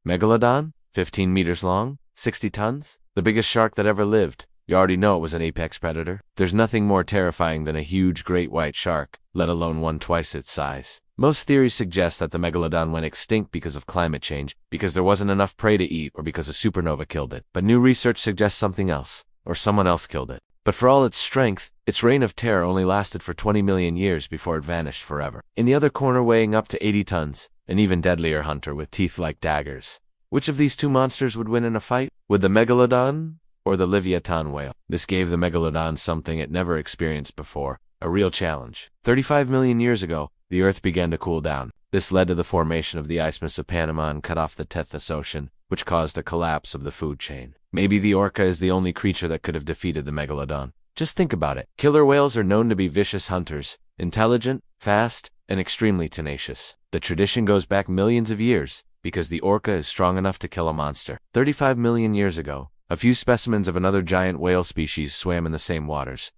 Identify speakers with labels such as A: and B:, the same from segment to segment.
A: Megalodon? 15 meters long? 60 tons? The biggest shark that ever lived. You already know it was an apex predator. There's nothing more terrifying than a huge great white shark, let alone one twice its size. Most theories suggest that the Megalodon went extinct because of climate change, because there wasn't enough prey to eat, or because a supernova killed it. But new research suggests something else, or someone else killed it. But for all its strength, its reign of terror only lasted for 20 million years before it vanished forever. In the other corner, weighing up to 80 tons, an even deadlier hunter with teeth like daggers. Which of these two monsters would win in a fight? Would the Megalodon or the Livyatan whale? This gave the Megalodon something it never experienced before, a real challenge. 35 million years ago, the Earth began to cool down. This led to the formation of the Isthmus of Panama and cut off the Tethys Ocean, which caused a collapse of the food chain. Maybe the orca is the only creature that could have defeated the Megalodon. Just think about it. Killer whales are known to be vicious hunters, intelligent, fast, and extremely tenacious. The tradition goes back millions of years, because the orca is strong enough to kill a monster. 35 million years ago, a few specimens of another giant whale species swam in the same waters.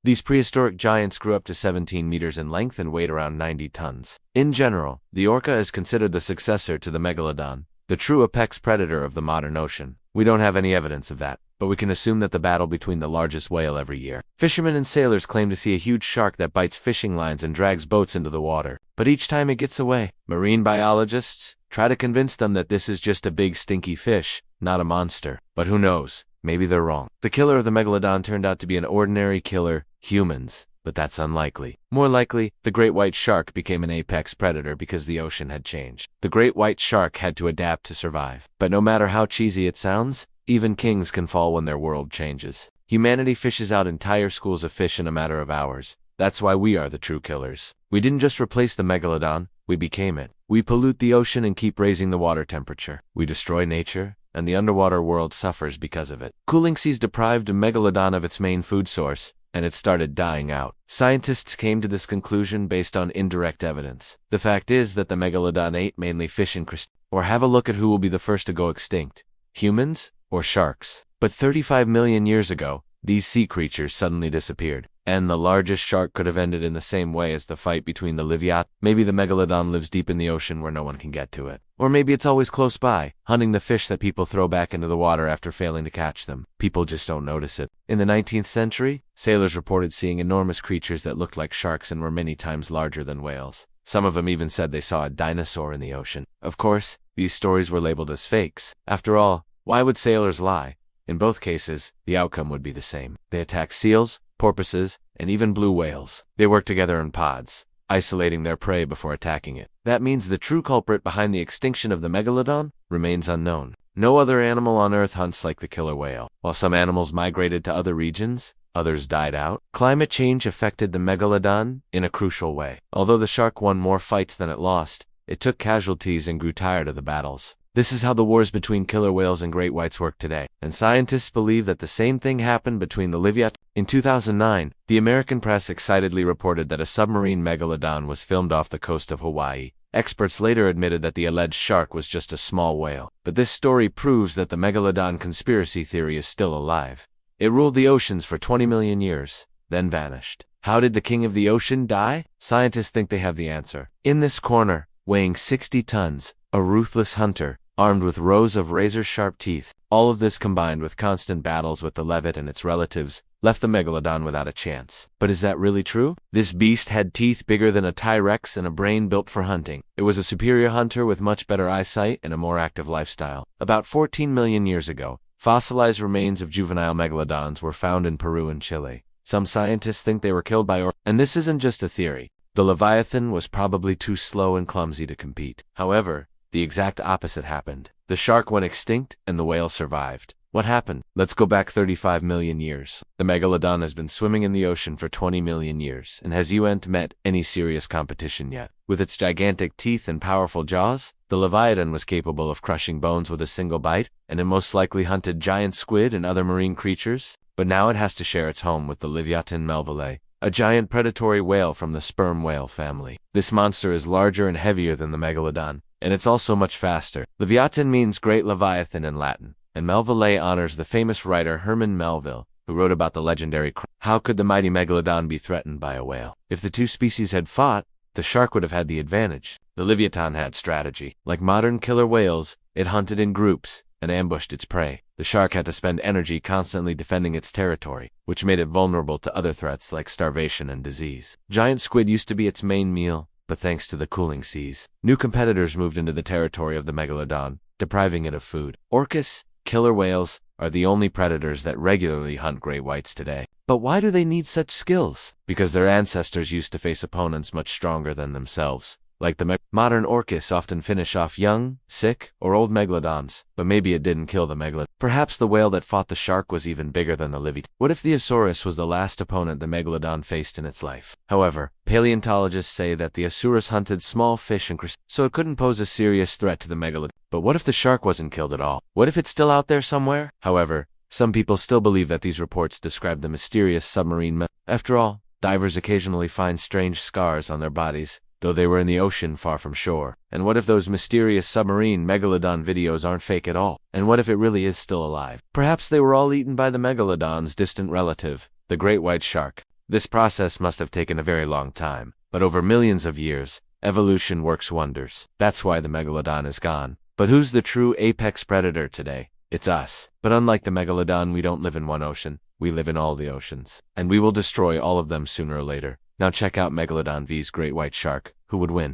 A: These prehistoric giants grew up to 17 meters in length and weighed around 90 tons. In general, the orca is considered the successor to the Megalodon, the true apex predator of the modern ocean. We don't have any evidence of that, but we can assume that the battle between the largest whale every year. Fishermen and sailors claim to see a huge shark that bites fishing lines and drags boats into the water. But each time it gets away, marine biologists try to convince them that this is just a big stinky fish, not a monster. But who knows? Maybe they're wrong. The killer of the Megalodon turned out to be an ordinary killer, humans, but that's unlikely. More likely, the great white shark became an apex predator because the ocean had changed. The great white shark had to adapt to survive. But no matter how cheesy it sounds, even kings can fall when their world changes. Humanity fishes out entire schools of fish in a matter of hours. That's why we are the true killers. We didn't just replace the Megalodon, we became it. We pollute the ocean and keep raising the water temperature. We destroy nature, and the underwater world suffers because of it. Cooling seas deprived a Megalodon of its main food source, and it started dying out. Scientists came to this conclusion based on indirect evidence. The fact is that the Megalodon ate mainly fish and crustaceans. Or have a look at who will be the first to go extinct. Humans or sharks? But 35 million years ago, these sea creatures suddenly disappeared. And the largest shark could have ended in the same way as the fight between the Livyatan. Maybe the Megalodon lives deep in the ocean where no one can get to it. Or maybe it's always close by, hunting the fish that people throw back into the water after failing to catch them. People just don't notice it. In the 19th century, sailors reported seeing enormous creatures that looked like sharks and were many times larger than whales. Some of them even said they saw a dinosaur in the ocean. Of course, these stories were labeled as fakes. After all, why would sailors lie? In both cases, the outcome would be the same. They attacked seals, porpoises, and even blue whales. They work together in pods, isolating their prey before attacking it. That means the true culprit behind the extinction of the Megalodon remains unknown. No other animal on Earth hunts like the killer whale. While some animals migrated to other regions, others died out. Climate change affected the Megalodon in a crucial way. Although the shark won more fights than it lost, it took casualties and grew tired of the battles. This is how the wars between killer whales and great whites work today. And scientists believe that the same thing happened between the Livyatan. In 2009, the American press excitedly reported that a submarine Megalodon was filmed off the coast of Hawaii. Experts later admitted that the alleged shark was just a small whale. But this story proves that the Megalodon conspiracy theory is still alive. It ruled the oceans for 20 million years, then vanished. How did the king of the ocean die? Scientists think they have the answer. In this corner, weighing 60 tons, a ruthless hunter, armed with rows of razor-sharp teeth. All of this combined with constant battles with the Leviat and its relatives, left the Megalodon without a chance. But is that really true? This beast had teeth bigger than a T-Rex and a brain built for hunting. It was a superior hunter with much better eyesight and a more active lifestyle. About 14 million years ago, fossilized remains of juvenile Megalodons were found in Peru and Chile. Some scientists think they were killed by orcas. And this isn't just a theory. The Livyatan was probably too slow and clumsy to compete. However, the exact opposite happened. The shark went extinct, and the whale survived. What happened? Let's go back 35 million years. The Megalodon has been swimming in the ocean for 20 million years, and has met any serious competition yet. With its gigantic teeth and powerful jaws, the Livyatan was capable of crushing bones with a single bite, and it most likely hunted giant squid and other marine creatures. But now it has to share its home with the Livyatan melville, a giant predatory whale from the sperm whale family. This monster is larger and heavier than the Megalodon, and it's also much faster. Livyatan means Great Leviathan in Latin, and Melville honors the famous writer Herman Melville, who wrote about the legendary crime. How could the mighty Megalodon be threatened by a whale? If the two species had fought, the shark would have had the advantage. The Livyatan had strategy. Like modern killer whales, It hunted in groups and ambushed its prey. The shark had to spend energy constantly defending its territory, which made it vulnerable to other threats like starvation and disease. Giant squid used to be its main meal, but thanks to the cooling seas, new competitors moved into the territory of the Megalodon, depriving it of food. Orcas, killer whales, are the only predators that regularly hunt great whites today. But why do they need such skills? Because their ancestors used to face opponents much stronger than themselves. Like the modern orcas often finish off young, sick, or old megalodons, but maybe it didn't kill the megalodon. Perhaps the whale that fought the shark was even bigger than the Livyatan. What if the Asaurus was the last opponent the megalodon faced in its life? However, paleontologists say that the Asaurus hunted small fish and crustaceans, so it couldn't pose a serious threat to the megalodon. But what if the shark wasn't killed at all? What if it's still out there somewhere? However, some people still believe that these reports describe the mysterious submarine After all, divers occasionally find strange scars on their bodies, though they were in the ocean far from shore. And what if those mysterious submarine megalodon videos aren't fake at all? And what if it really is still alive? Perhaps they were all eaten by the megalodon's distant relative, the great white shark. This process must have taken a very long time, but over millions of years, evolution works wonders. That's why the megalodon is gone. But who's the true apex predator today? It's us. But unlike the megalodon, we don't live in one ocean. We live in all the oceans. And we will destroy all of them sooner or later. Now check out Megalodon vs Great White Shark. Who would win?